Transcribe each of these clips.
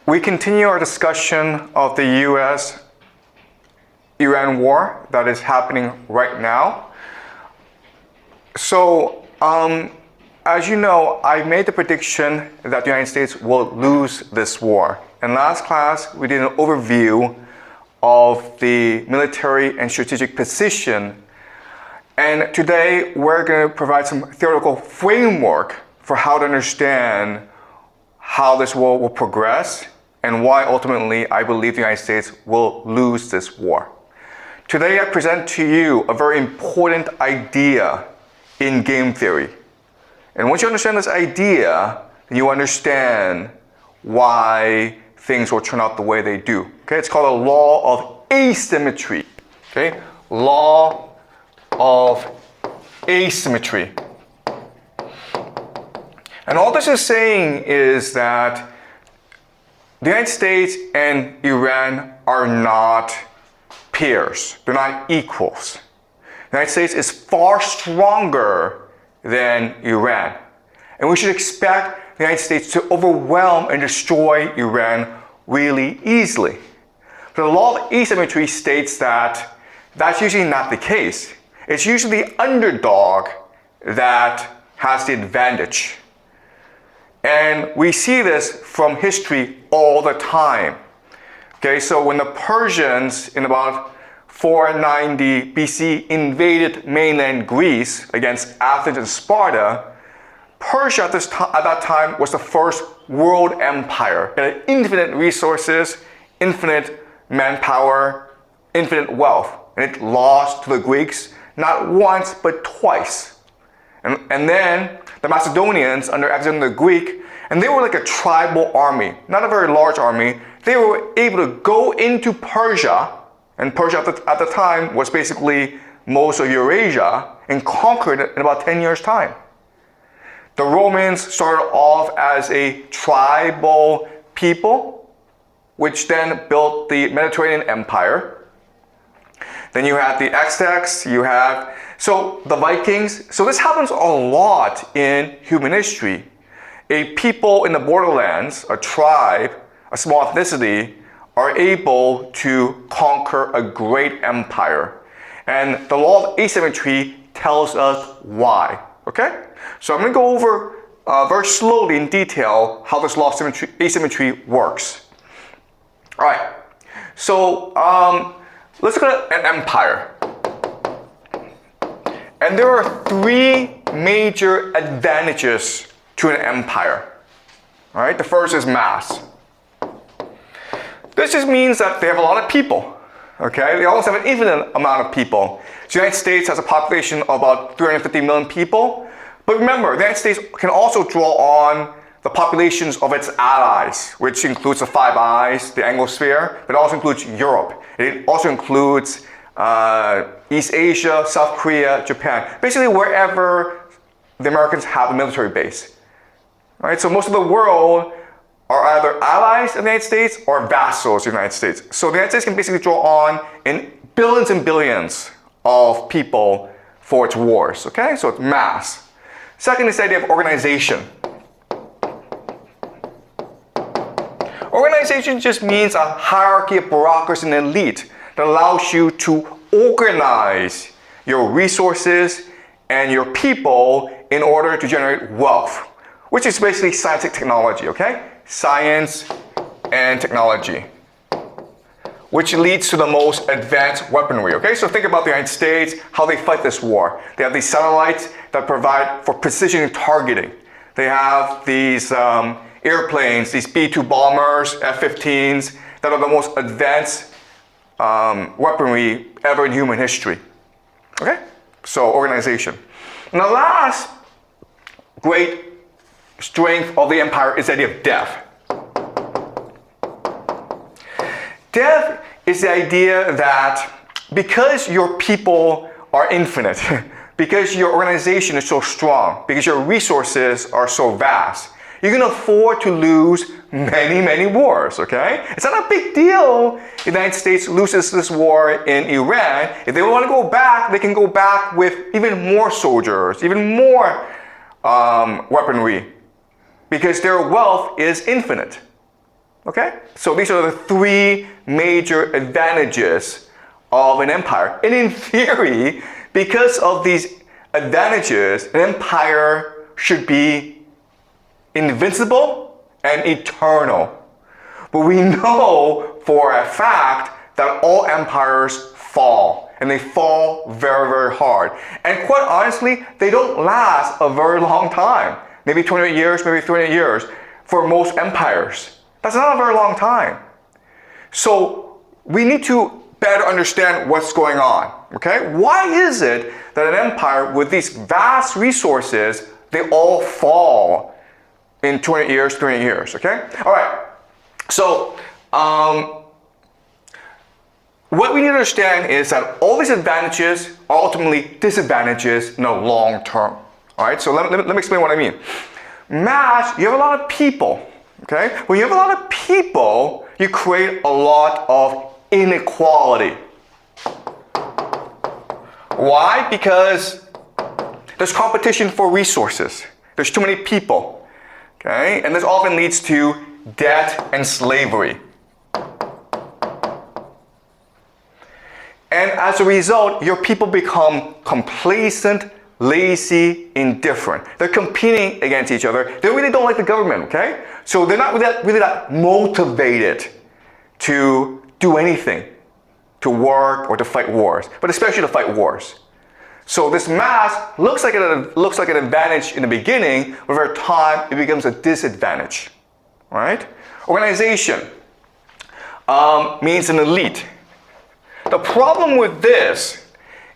we continue our discussion of the US-Iran war that is happening right now. So, as you know, I made the prediction that the United States will lose this war. In last class, we did an overview of the military and strategic position. And today, we're going to provide some theoretical framework for how to understand how this war will progress and why ultimately I believe the United States will lose this war. Today, I present to you a very important idea in game theory. And once you understand this idea, then you understand why things will turn out the way they do. Okay, it's called a law of asymmetry. Okay, law of asymmetry. And all this is saying is that the United States and Iran are not peers. They're not equals. The United States is far stronger than Iran. And we should expect the United States to overwhelm and destroy Iran really easily. But the law of asymmetry states that that's usually not the case. It's usually the underdog that has the advantage. And we see this from history all the time. Okay, so when the Persians in about 490 BC invaded mainland Greece against Athens and Sparta, Persia at that time was the first world empire. It had infinite resources, infinite manpower, infinite wealth. And it lost to the Greeks not once but twice. And then the Macedonians under Alexander the Greek, and they were like a tribal army, not a very large army. They were able to go into Persia, and Persia at the time was basically most of Eurasia, and conquered it in about 10 years' time. The Romans started off as a tribal people, which then built the Mediterranean Empire. Then you had the Aztecs, so the Vikings. So this happens a lot in human history. A people in the borderlands, a tribe, a small ethnicity, are able to conquer a great empire. And the law of asymmetry tells us why, okay? So I'm gonna go over very slowly in detail how this law of asymmetry works. All right, so let's look at an empire. And there are three major advantages to an empire. All right, the first is mass. This just means that they have a lot of people. Okay, they also have an infinite amount of people. The United States has a population of about 350 million people. But remember, the United States can also draw on the populations of its allies, which includes the Five Eyes, the Anglosphere, but it also includes Europe. It also includes East Asia, South Korea, Japan, basically wherever the Americans have a military base. All right, so most of the world are either allies of the United States or vassals of the United States. So the United States can basically draw on in billions and billions of people for its wars, okay? So it's mass. Second is the idea of organization. Organization just means a hierarchy of bureaucracy and elite that allows you to organize your resources and your people in order to generate wealth, which is basically science and technology, okay? Science and technology, which leads to the most advanced weaponry, okay? So think about the United States, how they fight this war. They have these satellites that provide for precision targeting. They have these airplanes, these B-2 bombers, F-15s, that are the most advanced weaponry ever in human history, okay? So organization. And the last great strength of the empire is the idea of death. Death is the idea that because your people are infinite, because your organization is so strong, because your resources are so vast, you can afford to lose many, many wars, okay? It's not a big deal if the United States loses this war in Iran. If they want to go back, they can go back with even more soldiers, even more weaponry, because their wealth is infinite. Okay? So these are the three major advantages of an empire. And in theory, because of these advantages, an empire should be invincible and eternal. But we know for a fact that all empires fall, and they fall very, very hard. And quite honestly, they don't last a very long time. Maybe 28 years, maybe 38 years for most empires. That's not a very long time. So we need to better understand what's going on, okay? Why is it that an empire with these vast resources, they all fall in 20 years, 30 years, okay? All right, so what we need to understand is that all these advantages are ultimately disadvantages in the long term, all right? So let me explain what I mean. Mass, you have a lot of people, okay? When you have a lot of people, you create a lot of inequality. Why? Because there's competition for resources. There's too many people, okay? And this often leads to debt and slavery. And as a result, your people become complacent, lazy, indifferent. They're competing against each other. They really don't like the government, okay? So they're not really that motivated to do anything, to work or to fight wars, but especially to fight wars. So this mass looks like an advantage in the beginning, but over time it becomes a disadvantage, right? Organization means an elite. The problem with this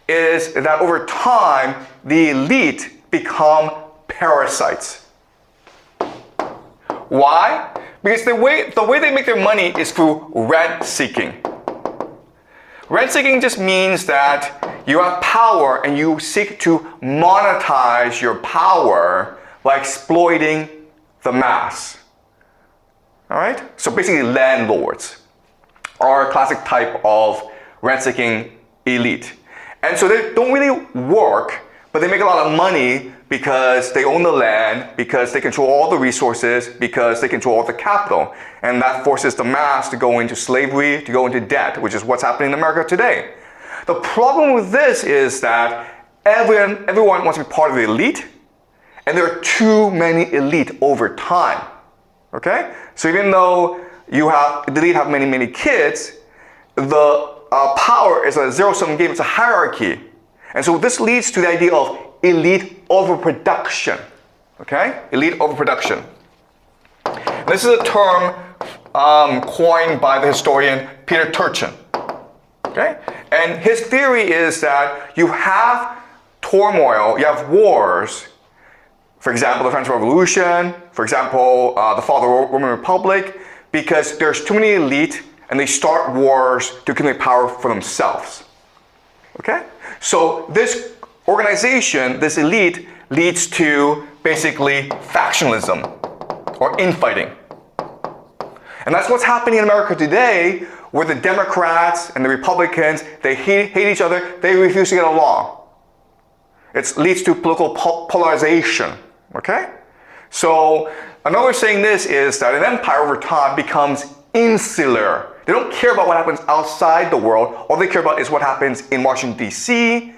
is that over time, the elite become parasites. Why? Because the way they make their money is through rent seeking. Rent seeking just means that you have power and you seek to monetize your power by exploiting the mass. All right? So basically landlords are a classic type of rent-seeking elite. And so they don't really work, but they make a lot of money because they own the land, because they control all the resources, because they control all the capital. And that forces the mass to go into slavery, to go into debt, which is what's happening in America today. The problem with this is that everyone wants to be part of the elite, and there are too many elite over time. Okay? So even though the elite have many kids, the power is a zero-sum game, it's a hierarchy. And so this leads to the idea of elite overproduction. Okay? Elite overproduction. This is a term coined by the historian Peter Turchin. Okay? And his theory is that you have turmoil, you have wars. For example, the French Revolution, for example, the fall of the Roman Republic, because there's too many elite and they start wars to accumulate power for themselves. Okay? So this organization, this elite, leads to basically factionalism or infighting. And that's what's happening in America today, where the Democrats and the Republicans, they hate each other, they refuse to get along. It leads to political polarization. Okay? So another saying this is that an empire over time becomes insular. They don't care about what happens outside the world. All they care about is what happens in Washington, D.C.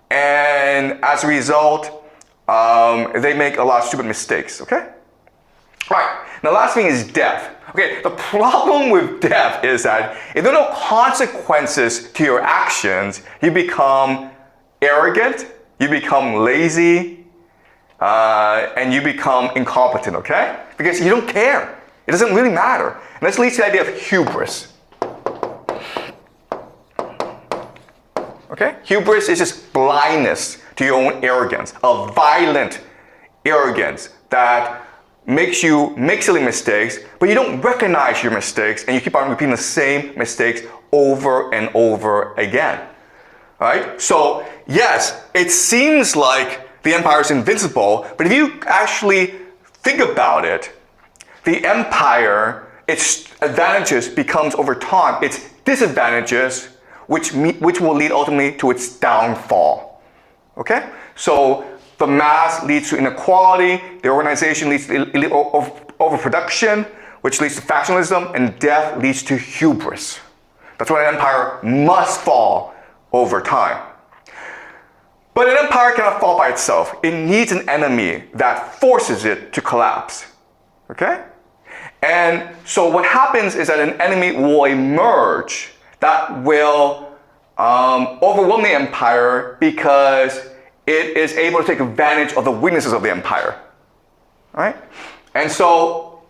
And as a result, they make a lot of stupid mistakes, okay? All right, now the last thing is death. Okay, the problem with death is that if there are no consequences to your actions, you become arrogant, you become lazy, and you become incompetent, okay? Because you don't care. It doesn't really matter. And this leads to the idea of hubris. Okay? Hubris is just blindness to your own arrogance, a violent arrogance that makes you make silly mistakes, but you don't recognize your mistakes and you keep on repeating the same mistakes over and over again. Right? So, yes, it seems like the empire is invincible, but if you actually think about it, the empire, its advantages becomes over time its disadvantages, which will lead ultimately to its downfall. Okay? So the mass leads to inequality, the organization leads to overproduction, which leads to factionalism, and death leads to hubris. That's why an empire must fall over time. But an empire cannot fall by itself. It needs an enemy that forces it to collapse. Okay? And so what happens is that an enemy will emerge that will overwhelm the empire because it is able to take advantage of the weaknesses of the empire. Right? And so,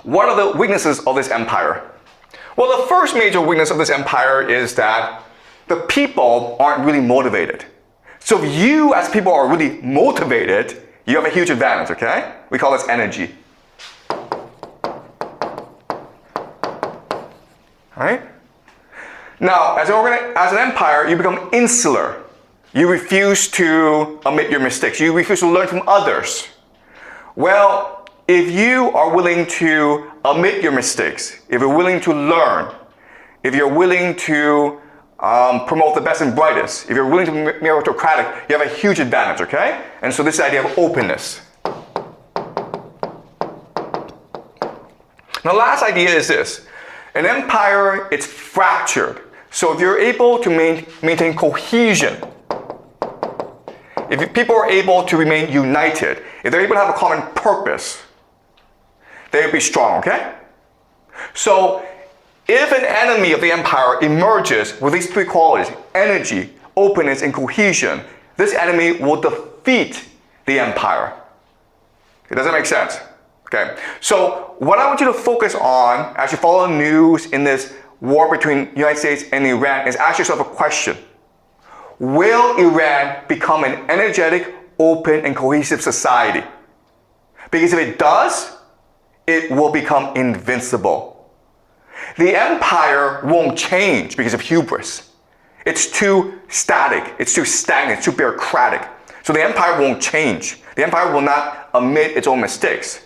what are the weaknesses of this empire? Well, the first major weakness of this empire is that the people aren't really motivated. So if you as people are really motivated, you have a huge advantage, okay? We call this energy. Right? Now, as an empire, you become insular. You refuse to admit your mistakes. You refuse to learn from others. Well, if you are willing to admit your mistakes, if you're willing to learn, if you're willing to promote the best and brightest, if you're willing to be meritocratic, you have a huge advantage, okay? And so this idea of openness. Now, the last idea is this. An empire, it's fractured. So if you're able to maintain cohesion, if people are able to remain united, if they're able to have a common purpose, they will be strong, okay? So if an enemy of the empire emerges with these three qualities, energy, openness, and cohesion, this enemy will defeat the empire. Does that make sense? Okay. So what I want you to focus on as you follow the news in this war between the United States and Iran is ask yourself a question. Will Iran become an energetic, open, and cohesive society? Because if it does, it will become invincible. The empire won't change because of hubris. It's too static, it's too stagnant, it's too bureaucratic. So the empire won't change. The empire will not admit its own mistakes.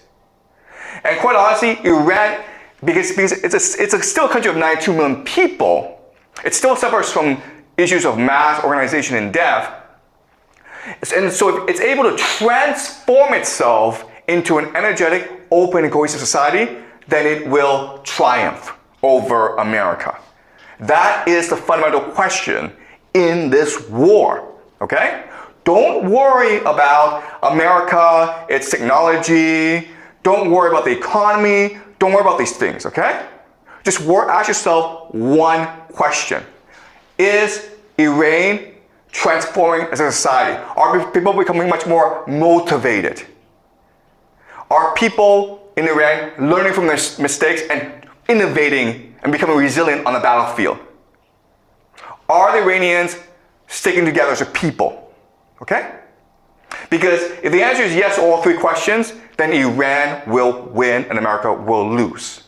And quite honestly, Iran, because it's still a country of 92 million people, it still suffers from issues of mass organization and death. And so if it's able to transform itself into an energetic, open, and cohesive society, then it will triumph over America. That is the fundamental question in this war, okay? Don't worry about America, its technology. Don't worry about the economy. Don't worry about these things, okay? Just ask yourself one question. Is Iran transforming as a society? Are people becoming much more motivated? Are people in Iran learning from their mistakes and innovating and becoming resilient on the battlefield? Are the Iranians sticking together as a people? Okay? Because if the answer is yes to all three questions, then Iran will win and America will lose.